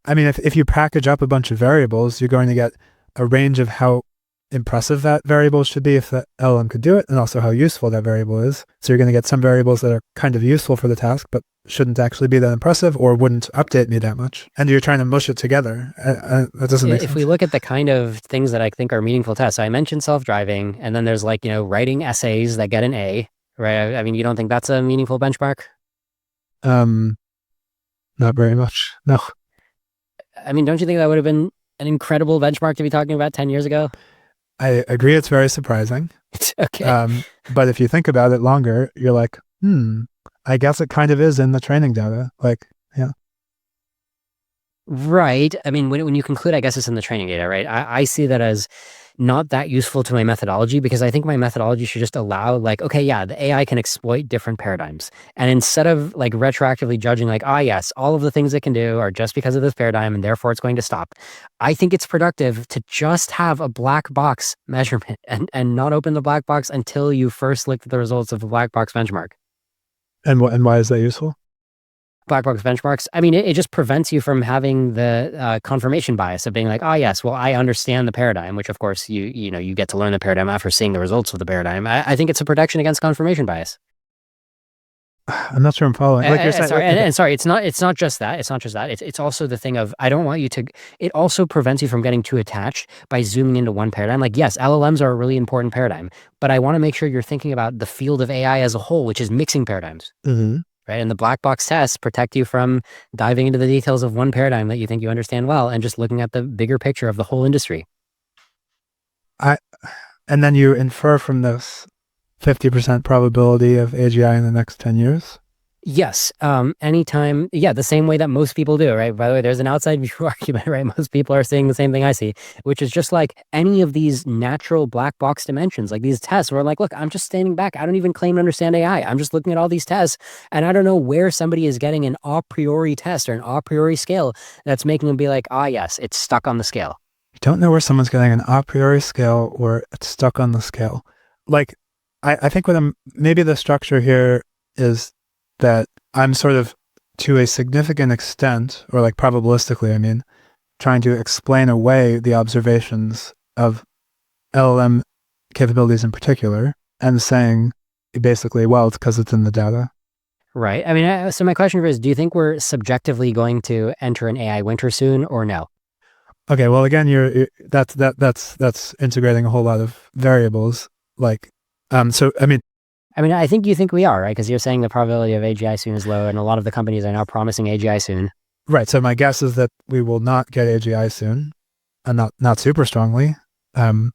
I mean, if you package up a bunch of variables, you're going to get a range of how impressive that variable should be if the LLM could do it, and also how useful that variable is. So you're going to get some variables that are kind of useful for the task, but shouldn't actually be that impressive or wouldn't update me that much. And you're trying to mush it together. That doesn't make sense. If we look at the kind of things that I think are meaningful tests, so I mentioned self-driving, and then there's like, writing essays that get an A, right? I mean, you don't think that's a meaningful benchmark? Not very much. No. I mean, don't you think that would have been an incredible benchmark to be talking about 10 years ago? I agree, it's very surprising. Okay. But if you think about it longer, you're like, I guess it kind of is in the training data. Like, yeah. Right. I mean, when you conclude, I guess it's in the training data, right? I see that as not that useful to my methodology, because I think my methodology should just allow, like, okay, yeah, the AI can exploit different paradigms. And instead of like retroactively judging like, yes, all of the things it can do are just because of this paradigm and therefore it's going to stop, I think it's productive to just have a black box measurement and not open the black box until you first looked at the results of the black box benchmark. And why is that useful? Black box benchmarks, I mean, it just prevents you from having the confirmation bias of being like, yes, well, I understand the paradigm, which of course you get to learn the paradigm after seeing the results of the paradigm. I think it's a protection against confirmation bias. I'm not sure I'm following. Like you're saying, sorry, it's not just that. It's not just that. It's also the thing of, I don't want you to. It also prevents you from getting too attached by zooming into one paradigm. Like, yes, LLMs are a really important paradigm, but I want to make sure you're thinking about the field of AI as a whole, which is mixing paradigms. Mm-hmm. Right. And the black box tests protect you from diving into the details of one paradigm that you think you understand well and just looking at the bigger picture of the whole industry. And then you infer from this 50% probability of AGI in the next 10 years? Yes. Anytime. Yeah. The same way that most people do. Right. By the way, there's an outside view argument, right? Most people are saying the same thing I see, which is just like any of these natural black box dimensions, like these tests where like, look, I'm just standing back. I don't even claim to understand AI. I'm just looking at all these tests and I don't know where somebody is getting an a priori test or an a priori scale that's making them be like, yes, it's stuck on the scale. You don't know where someone's getting an a priori scale or it's stuck on the scale. Like, I think maybe the structure here is that I'm sort of, to a significant extent, or like probabilistically, I mean, trying to explain away the observations of LLM capabilities in particular and saying basically, well, it's because it's in the data. Right. I mean, so my question is, do you think we're subjectively going to enter an AI winter soon or no? Okay, well, again, that's integrating a whole lot of variables. Like, so I mean, I think you think we are, right? Because you're saying the probability of AGI soon is low, and a lot of the companies are now promising AGI soon. Right. So my guess is that we will not get AGI soon, and not super strongly, 80-90%,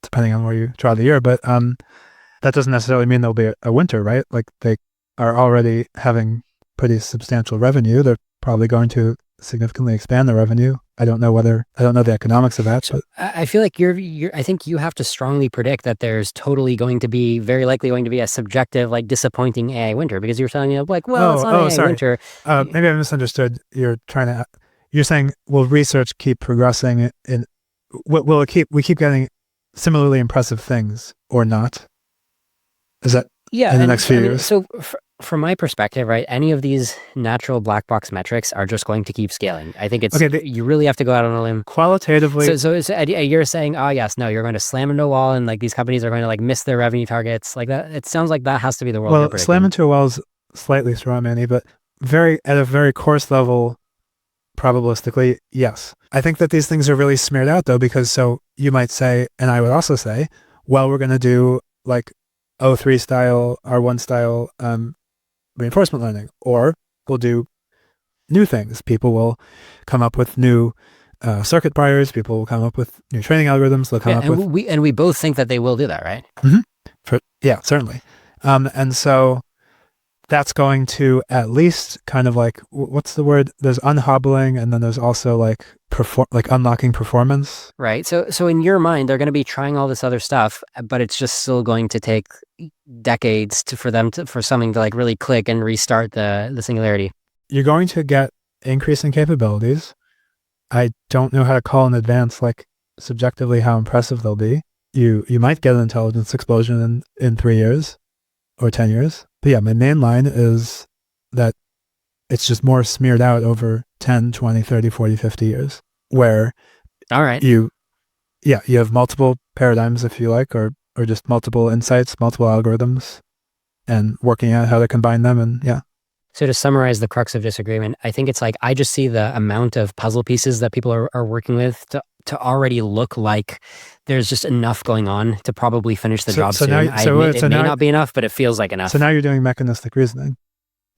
depending on where you draw the year. But that doesn't necessarily mean there'll be a winter, right? Like they are already having pretty substantial revenue. They're probably going to significantly expand the revenue. I don't know the economics of that. So I feel like I think you have to strongly predict that there's very likely going to be a subjective, like disappointing AI winter, because you're telling me like, well, it's not AI sorry. winter. Maybe I misunderstood. You're saying, will research keep progressing we keep getting similarly impressive things or not? Is that in the next few years? So from my perspective, right, any of these natural black box metrics are just going to keep scaling. I think you really have to go out on a limb. Qualitatively. So you're saying, yes, no, you're going to slam into a wall and like these companies are going to like miss their revenue targets like that. It sounds like that has to be the world. Well, slam into a wall is slightly straw man-y, but at a very coarse level, probabilistically, yes. I think that these things are really smeared out though, because so you might say, and I would also say, well, we're going to do like O3 style, R1 style reinforcement learning, or we'll do new things. People will come up with new circuit priors. People will come up with new training algorithms. They'll come up with we both think that they will do that, right? Mm-hmm. Yeah, certainly. And so that's going to at least kind of like, what's the word? There's unhobbling, and then there's also like unlocking performance. Right. So in your mind, they're going to be trying all this other stuff, but it's just still going to take decades for something to like really click and restart the singularity. You're going to get increasing capabilities. I don't know how to call in advance, like subjectively how impressive they'll be. You might get an intelligence explosion in 3 years or 10 years. But yeah, my main line is that it's just more smeared out over 10, 20, 30, 40, 50 years, where All right. you have multiple paradigms, if you like, or just multiple insights, multiple algorithms, and working out how to combine them. And yeah. So to summarize the crux of disagreement, I think it's like I just see the amount of puzzle pieces that people are working with to already look like there's just enough going on to probably finish the job soon. I admit it may not be enough, but it feels like enough. So now you're doing mechanistic reasoning.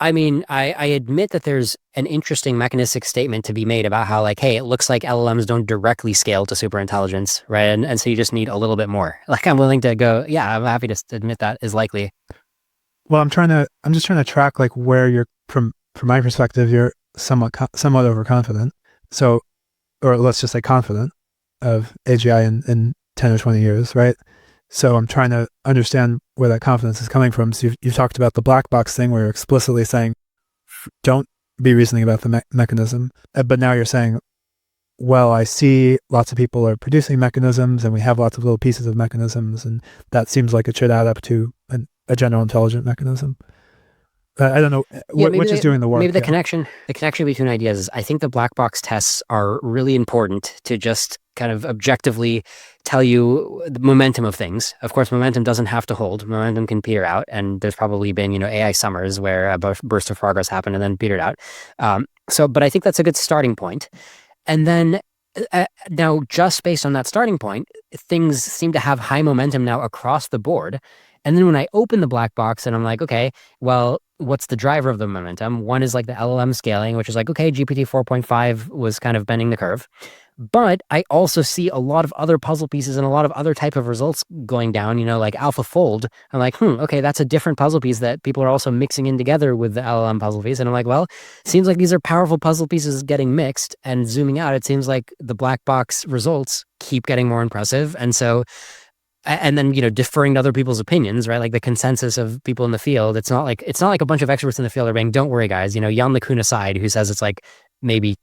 I mean, I admit that there's an interesting mechanistic statement to be made about how, like, hey, it looks like LLMs don't directly scale to superintelligence, right? And so you just need a little bit more. Like, I'm willing to go, yeah, I'm happy to admit that is likely. Well, I'm just trying to track like where you're from my perspective, you're somewhat overconfident. So, or let's just say confident of AGI in 10 or 20 years, right? So I'm trying to understand where that confidence is coming from. So you've talked about the black box thing where you're explicitly saying, don't be reasoning about the mechanism. But now you're saying, well, I see lots of people are producing mechanisms and we have lots of little pieces of mechanisms, and that seems like it should add up to a general intelligent mechanism. I don't know which is doing the work. Maybe the connection between ideas is, I think the black box tests are really important to just kind of objectively tell you the momentum of things. Of course, momentum doesn't have to hold. Momentum can peter out, and there's probably been, AI summers where a burst of progress happened and then petered out. But I think that's a good starting point. And then now, just based on that starting point, things seem to have high momentum now across the board. And then when I open the black box and I'm like, okay, well, what's the driver of the momentum? One is like the LLM scaling, which is like, okay, GPT 4.5 was kind of bending the curve. But I also see a lot of other puzzle pieces and a lot of other type of results going down, like AlphaFold. I'm like, okay, that's a different puzzle piece that people are also mixing in together with the LLM puzzle piece. And I'm like, well, seems like these are powerful puzzle pieces getting mixed, and zooming out, it seems like the black box results keep getting more impressive. And so, and then, deferring to other people's opinions, right? Like the consensus of people in the field. It's not like a bunch of experts in the field are saying, don't worry, guys, Jan LeCun aside, who says it's like maybe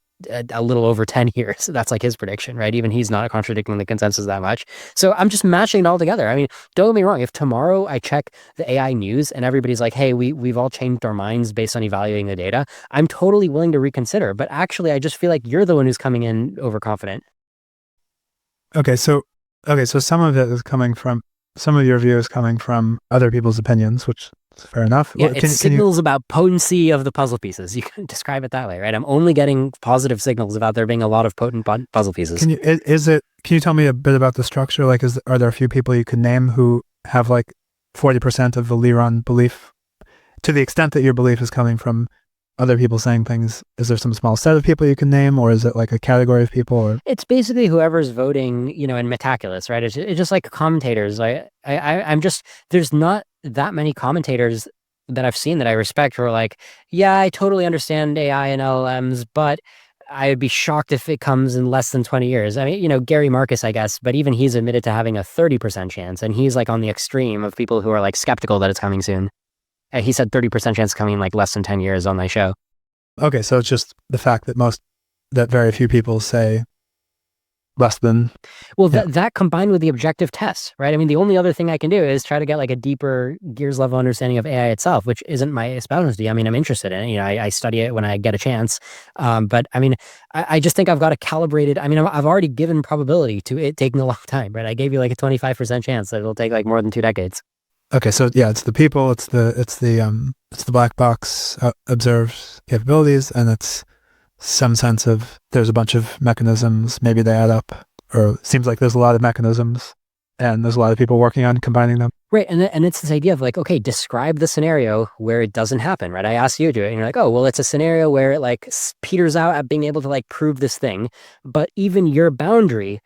a little over 10 years. That's like his prediction, right? Even he's not contradicting the consensus that much. So I'm just matching it all together. I mean, don't get me wrong. If tomorrow I check the AI news and everybody's like, hey, we've all changed our minds based on evaluating the data, I'm totally willing to reconsider. But actually, I just feel like you're the one who's coming in overconfident. Okay, so some of it is coming from, some of your view is coming from other people's opinions, which is fair enough. Yeah, it signals about potency of the puzzle pieces. You can describe it that way, right? I'm only getting positive signals about there being a lot of potent puzzle pieces. Can you tell me a bit about the structure? Like, are there a few people you can name who have like 40% of the Liron belief? To the extent that your belief is coming from other people saying things, is there some small set of people you can name, or is it like a category of people? Or it's basically whoever's voting, in Metaculus, right? It's just like commentators. I'm just, there's not that many commentators that I've seen that I respect who are like, yeah, I totally understand AI and LLMs, but I would be shocked if it comes in less than 20 years. I mean, Gary Marcus, I guess, but even he's admitted to having a 30% chance, and he's like on the extreme of people who are like skeptical that it's coming soon. He said 30% chance coming in like less than 10 years on my show. Okay, so it's just the fact that very few people say less than. Well, that combined with the objective tests, right? I mean, the only other thing I can do is try to get like a deeper gears level understanding of AI itself, which isn't my specialty. I mean, I'm interested in it. I study it when I get a chance. But I mean, I just think I've got a calibrated. I mean, I've already given probability to it taking a long time, right? I gave you like a 25% chance that it'll take like more than 2 decades. Okay, so yeah, it's the people, it's the black box observed capabilities, and it's some sense of there's a bunch of mechanisms, maybe they add up, or it seems like there's a lot of mechanisms, and there's a lot of people working on combining them. Right, and it's this idea of like, okay, describe the scenario where it doesn't happen, right? I asked you to do it, and you're like, oh, well, it's a scenario where it like peters out at being able to like prove this thing, but even your boundary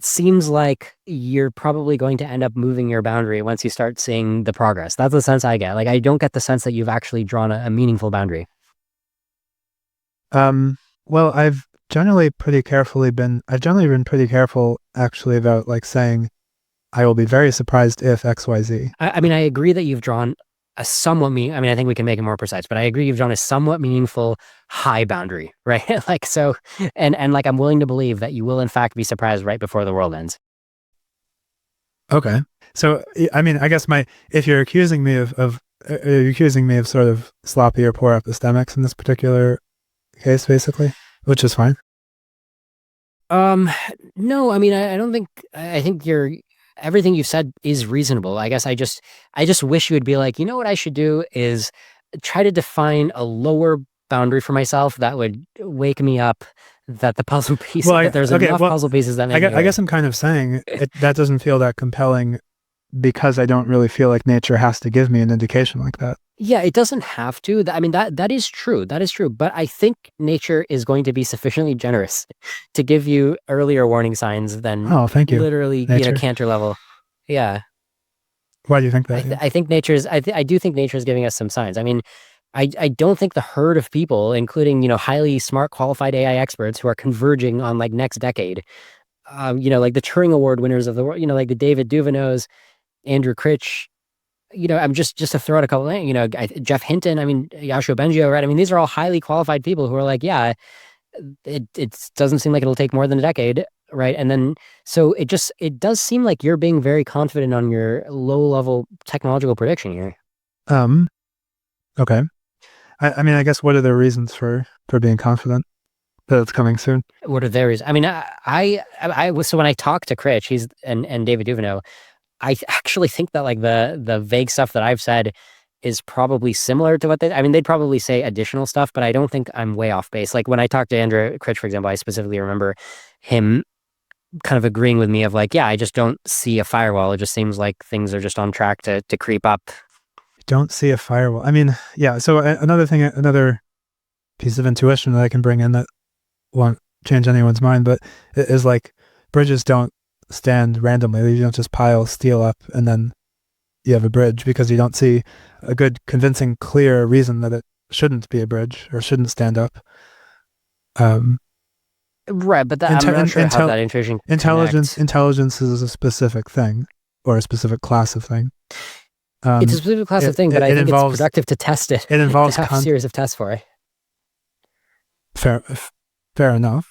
seems like you're probably going to end up moving your boundary once you start seeing the progress. That's the sense I get. Like, I don't get the sense that you've actually drawn a meaningful boundary. Well, I've generally been pretty careful actually about like saying, I will be very surprised if XYZ. I mean, I agree that you've drawn a somewhat I mean, I think we can make it more precise, but I agree you've drawn a somewhat meaningful high boundary, right? Like, so, and like, I'm willing to believe that you will in fact be surprised right before the world ends. Okay. So, I mean, I guess if you're accusing me you're accusing me of sort of sloppy or poor epistemics in this particular case, basically, which is fine. No, I mean, I don't think, I think everything you've said is reasonable. I guess I just wish you would be like, you know what I should do is try to define a lower boundary for myself that would wake me up that the puzzle piece, that there's enough puzzle pieces that make I guess I'm kind of saying that doesn't feel that compelling because I don't really feel like nature has to give me an indication like that. Yeah, it doesn't have to. I mean, that is true. That is true. But I think nature is going to be sufficiently generous to give you earlier warning signs than thank you. Literally, nature. Cantor level. Yeah. Why do you think that? I think I do think nature is giving us some signs. I mean, I don't think the herd of people, including, highly smart, qualified AI experts who are converging on like next decade, like the Turing Award winners of the world, like the David Duveneaus, Andrew Critch, I'm just to throw out a couple of, Jeff Hinton, I mean, Yoshua Bengio, right? I mean, these are all highly qualified people who are like, yeah, it doesn't seem like it'll take more than a decade, right? And then, so it does seem like you're being very confident on your low level technological prediction here. Okay. I mean, I guess what are the reasons for being confident that it's coming soon? What are their reasons? I mean, so when I talk to Critch, and David Duveneau, I actually think that like the vague stuff that I've said is probably similar to what they'd probably say additional stuff, but I don't think I'm way off base. Like when I talked to Andrew Critch, for example, I specifically remember him kind of agreeing with me of like, yeah, I just don't see a firewall. It just seems like things are just on track to creep up. Don't see a firewall. I mean, yeah. So another piece of intuition that I can bring in that won't change anyone's mind, but it is like bridges don't stand randomly. You don't just pile steel up and then you have a bridge because you don't see a good, convincing, clear reason that it shouldn't be a bridge or shouldn't stand up. Right, but I'm not sure how that intuition connects. Intelligence is a specific thing or a specific class of thing. It's a specific class of thing, but I think it's productive to test it. It involves to have a series of tests for it. Fair enough.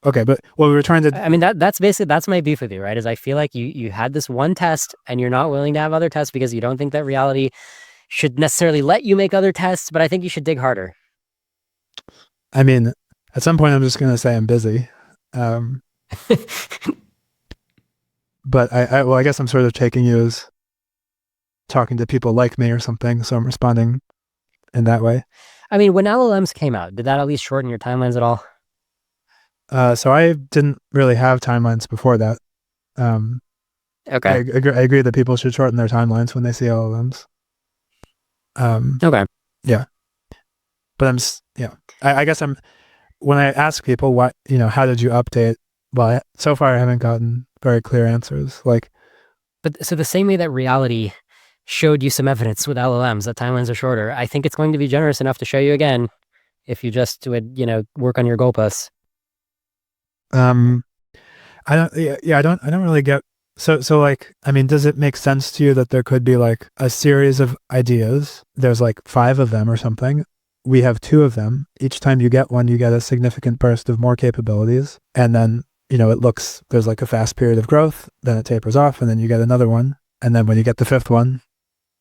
Okay, but what we were trying to... I mean, that's my beef with you, right? Is I feel like you had this one test and you're not willing to have other tests because you don't think that reality should necessarily let you make other tests, but I think you should dig harder. I mean, at some point I'm just going to say I'm busy. But I guess I'm sort of taking you as talking to people like me or something, so I'm responding in that way. I mean, when LLMs came out, did that at least shorten your timelines at all? So I didn't really have timelines before that. Okay. I agree that people should shorten their timelines when they see LLMs. Okay. Yeah. But I guess when I ask people how did you update? Well, so far I haven't gotten very clear answers. But so the same way that reality showed you some evidence with LLMs that timelines are shorter, I think it's going to be generous enough to show you again if you just would, work on your goalposts. I don't really get. So I mean, does it make sense to you that there could be like a series of ideas? There's like 5 of them or something. We have 2 of them. Each time you get one, you get a significant burst of more capabilities. And then, there's like a fast period of growth, then it tapers off, and then you get another one. And then when you get the 5th one,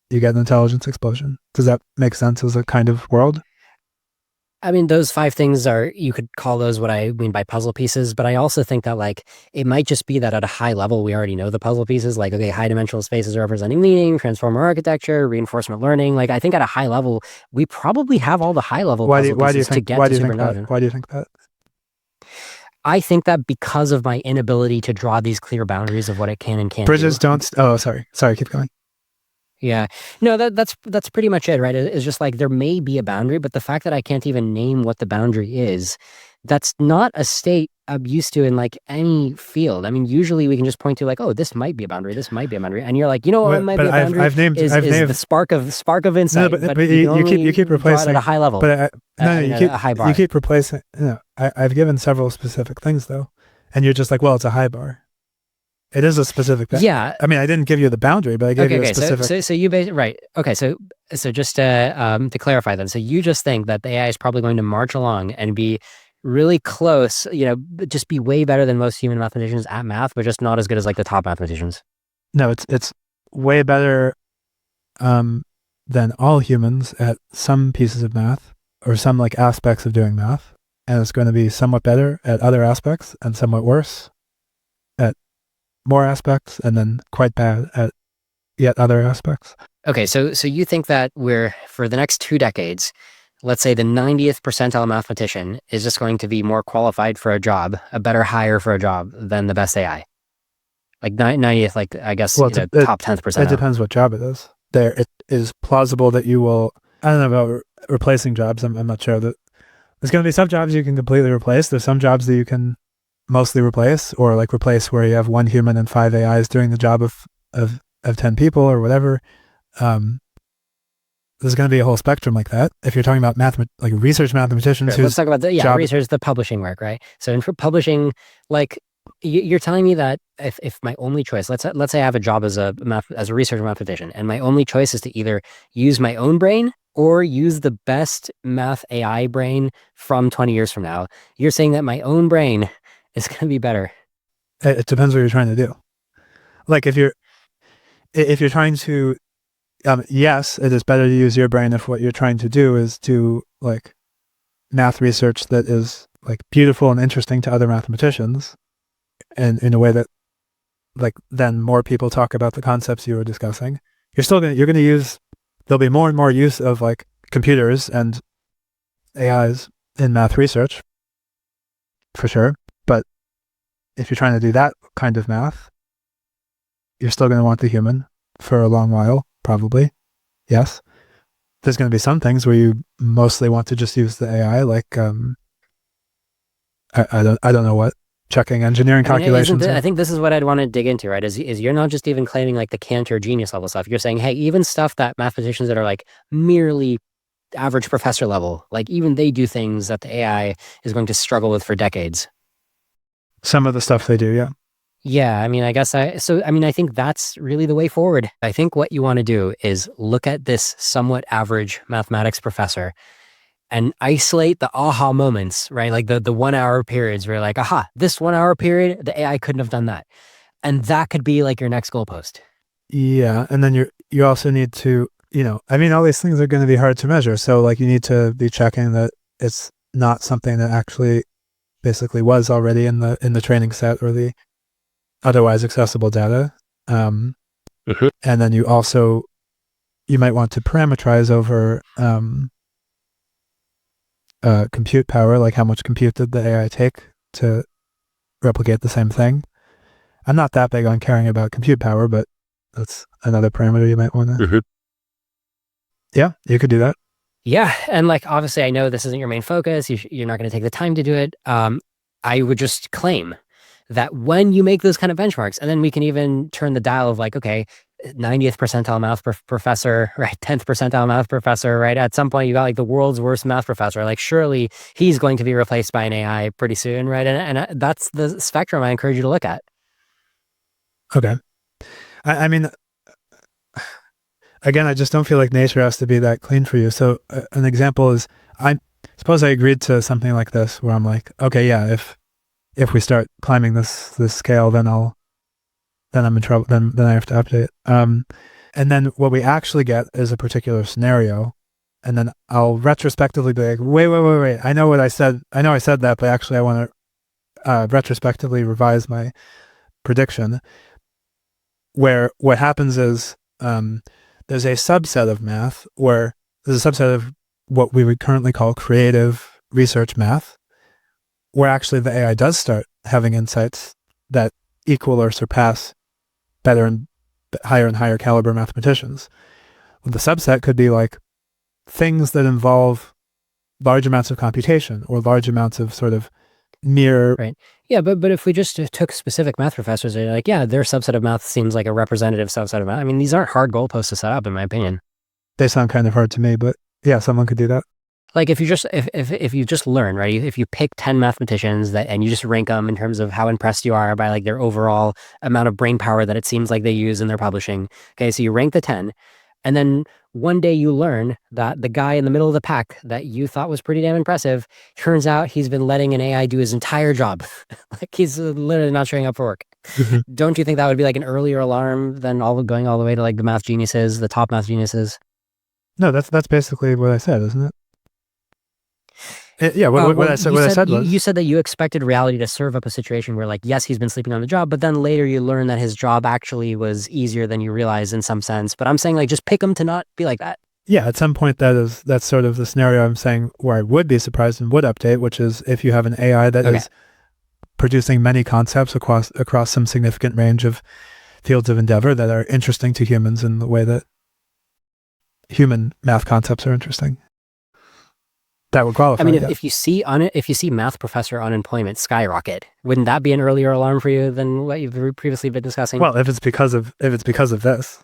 you get an intelligence explosion. Does that make sense as a kind of world? I mean, those 5 things you could call those what I mean by puzzle pieces, but I also think that like, it might just be that at a high level, we already know the puzzle pieces, like, okay, high dimensional spaces are representing meaning, transformer architecture, reinforcement learning. Like, I think at a high level, we probably have all the high level puzzle pieces to get to supernova. Why do you think that? I think that because of my inability to draw these clear boundaries of what it can and can't Bridges do. Sorry, keep going. Yeah. No, that's pretty much it, right? It's just like there may be a boundary, but the fact that I can't even name what the boundary is, that's not a state I'm used to in like any field. I mean, usually we can just point to like, oh, this might be a boundary, this might be a boundary, and you're like, what might be a boundary? I've named the spark of insight. No, but you keep replacing at a high level. But a high bar. You keep replacing. I've given several specific things though, and you're just like, well, it's a high bar. It is a specific. Yeah. I mean, I didn't give you the boundary, but I gave you a specific. So you right. Okay. So just to clarify then, so you just think that the AI is probably going to march along and be really close, just be way better than most human mathematicians at math, but just not as good as like the top mathematicians. No, it's way better than all humans at some pieces of math or some like aspects of doing math, and it's going to be somewhat better at other aspects and somewhat worse at more aspects, and then quite bad at yet other aspects. Okay, so you think that for the next 2 decades, let's say the 90th percentile mathematician is just going to be more qualified for a job, a better hire for a job than the best AI? Like 90th, like I guess top 10th percentile. It depends what job it is. It is plausible that you will, I don't know about replacing jobs. I'm not sure that there's going to be some jobs you can completely replace. There's some jobs that you can mostly replace, or like replace where you have 1 human and 5 AIs doing the job of 10 people or whatever. There's going to be a whole spectrum like that. If you're talking about like research mathematicians, sure, let's talk about research, the publishing work, right? So in for publishing, like you're telling me that if my only choice, let's say I have a job as a research mathematician, and my only choice is to either use my own brain or use the best math AI brain from 20 years from now, you're saying that my own brain is going to be better. It depends what you're trying to do. Like if you're trying to, yes, it is better to use your brain if what you're trying to do is do like math research that is like beautiful and interesting to other mathematicians, and in a way that like then more people talk about the concepts you were discussing. You're going to use, there'll be more and more use of like computers and AIs in math research for sure. But if you're trying to do that kind of math, you're still going to want the human for a long while, probably. Yes. There's going to be some things where you mostly want to just use the AI, like I don't know what, checking engineering calculations. I think this is what I'd want to dig into, right? Is you're not just even claiming like the Cantor genius level stuff. You're saying, hey, even stuff that mathematicians that are like merely average professor level, like even they do things that the AI is going to struggle with for decades. Some of the stuff they do, yeah. Yeah, I mean, I think that's really the way forward. I think what you want to do is look at this somewhat average mathematics professor and isolate the aha moments, right? Like the 1 hour periods where you're like, aha, this 1 hour period, the AI couldn't have done that. And that could be like your next goalpost. Yeah. And then you also need to, I mean, all these things are going to be hard to measure. So like you need to be checking that it's not something that actually basically was already in the training set or the otherwise accessible data. And then you might want to parameterize over compute power, like how much compute did the AI take to replicate the same thing. I'm not that big on caring about compute power, but that's another parameter you might want to. Yeah, you could do that. Yeah, and like obviously I know this isn't your main focus. You're not going to take the time to do it. I would just claim that when you make those kind of benchmarks, and then we can even turn the dial of like, okay, 90th percentile math professor, right? 10th percentile math professor, right? At some point you got like the world's worst math professor. Like surely he's going to be replaced by an AI pretty soon, right? And that's the spectrum I encourage you to look at. Okay. I mean, again, I just don't feel like nature has to be that clean for you. So an example is, I suppose I agreed to something like this where I'm like, okay, yeah, if we start climbing this scale, then I'm in trouble. Then I have to update. And then what we actually get is a particular scenario, and then I'll retrospectively be like, wait. I know what I said. I know I said that, but actually I want to retrospectively revise my prediction. Where what happens is there's a subset of math where there's a subset of what we would currently call creative research math, where actually the AI does start having insights that equal or surpass better and higher caliber mathematicians. The subset could be like things that involve large amounts of computation or large amounts of sort of mere... Right. Yeah, but if we just took specific math professors, they're like, yeah, their subset of math seems like a representative subset of math. I mean, these aren't hard goalposts to set up, in my opinion. They sound kind of hard to me, but yeah, someone could do that. Like if you just learn, right? If you pick 10 mathematicians that and you just rank them in terms of how impressed you are by like their overall amount of brain power that it seems like they use in their publishing. Okay, so you rank the 10, and then one day you learn that the guy in the middle of the pack that you thought was pretty damn impressive, turns out he's been letting an AI do his entire job. Like he's literally not showing up for work. Mhm. Don't you think that would be like an earlier alarm than going all the way to like the math geniuses, the top math geniuses? No, that's basically what I said, isn't it? Yeah, Well, what I said you was, said that you expected reality to serve up a situation where, like, yes, he's been sleeping on the job, but then later you learn that his job actually was easier than you realized in some sense. But I'm saying, like, just pick him to not be like that. yeah, at some point that's sort of the scenario I'm saying where I would be surprised and would update, which is if you have an AI that Okay. is producing many concepts across some significant range of fields of endeavor that are interesting to humans in the way that human math concepts are interesting. That would I qualify, mean, yeah. if you see if you see math professor unemployment skyrocket, wouldn't that be an earlier alarm for you than what you've previously been discussing? Well, if it's because of this,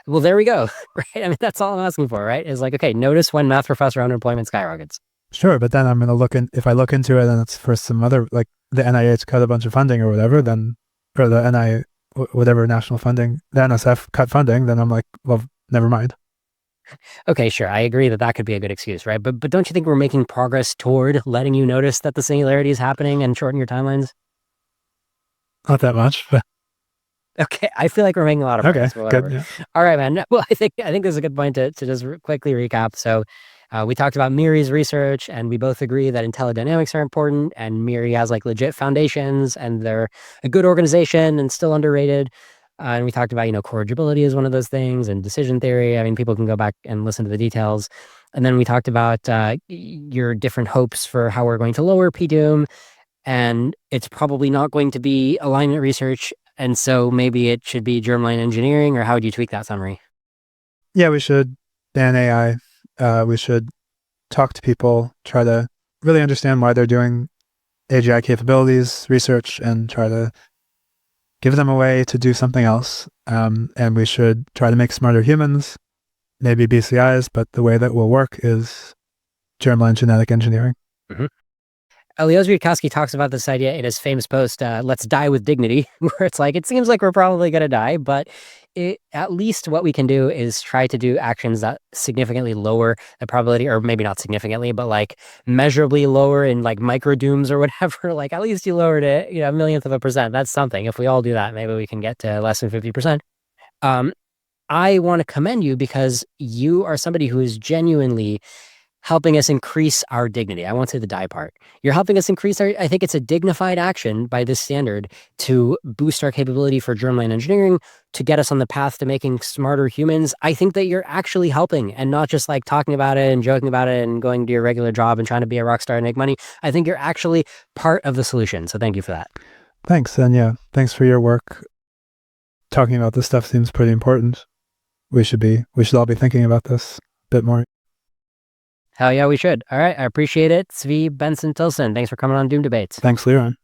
Well, there we go. Right. I mean, that's all I'm asking for, right? Is like, okay, notice when math professor unemployment skyrockets. sure. But then I'm gonna look in. If I look into it and it's for some other, like the NIH cut a bunch of funding or whatever, then or the NI whatever national funding, the NSF cut funding, then I'm like, well, never mind. Okay, sure. I agree that that could be a good excuse, right? But don't you think we're making progress toward letting you notice that the singularity is happening and shorten your timelines? Not that much, but Okay, I feel like we're making a lot of okay, progress, but good. whatever. Yeah. All right, man. Well, I think this is a good point to just quickly recap. So, we talked about MIRI's research, and we both agree that IntelliDynamics are important, and MIRI has like legit foundations, and they're a good organization and still underrated. And we talked about corrigibility is one of those things, and decision theory. I mean, people can go back and listen to the details. And then we talked about your different hopes for how we're going to lower PDOOM, and it's probably not going to be alignment research. And so maybe it should be germline engineering, or how would you tweak that summary? Yeah, we should ban AI. We should talk to people, try to really understand why they're doing AGI capabilities research, and try to give them a way to do something else. And we should try to make smarter humans, maybe BCIs, but the way that will work is germline genetic engineering. Mhm. Elios Yudkowsky talks about this idea in his famous post, Let's Die with Dignity, where it's like, it seems like we're probably going to die, but at least what we can do is try to do actions that significantly lower the probability, or maybe not significantly, but like measurably lower in like micro dooms or whatever. Like at least you lowered it, a millionth of a percent. That's something. If we all do that, maybe we can get to less than 50%. Um, I want to commend you because you are somebody who is genuinely helping us increase our dignity. I won't say the die part. You're helping us increase our, I think it's a dignified action by this standard to boost our capability for germline engineering, to get us on the path to making smarter humans. I think that you're actually helping and not just like talking about it and joking about it and going to your regular job and trying to be a rock star and make money. I think you're actually part of the solution. So thank you for that. Thanks. And yeah, thanks for your work. Talking about this stuff seems pretty important. We should all be thinking about this a bit more. Hell yeah, we should. All right. I appreciate it. Tsvi Benson-Tilsen. Thanks for coming on Doom Debates. Thanks, Liron.